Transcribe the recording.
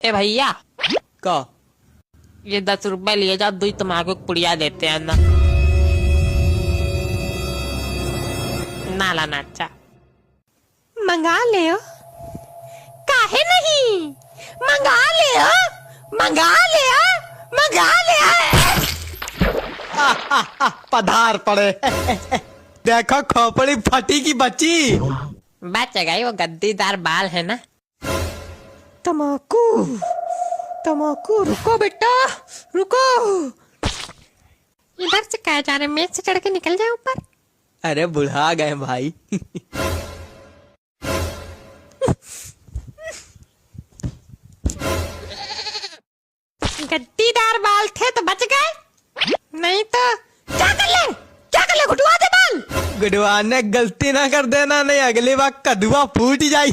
ए भैया, का ये 10 रुपए लिए जाओ, 2 तम्बाकू पुड़िया देते हैं ना। नाला नाचा मंगा ले हो, काहे नहीं मंगा ले हो, मंगा ले हो, मंगा ले हो। पधार पड़े। देखो खोपड़ी फटी की बची। बच गई, वो गद्दीदार बाल है ना। तम्बाकू तम्बाकू, रुको बेटा रुको। इधर से कहा जा रहे, मेज से चढ़ के निकल जाए ऊपर। अरे बुढ़ा गए भाई। गद्दीदार बाल थे तो बच गए, नहीं तो क्या कर ले, क्या कर ले, घुटवा दे बाल। गुडवाने गलती ना कर देना, नहीं अगली बार कदुआ फूट जाए।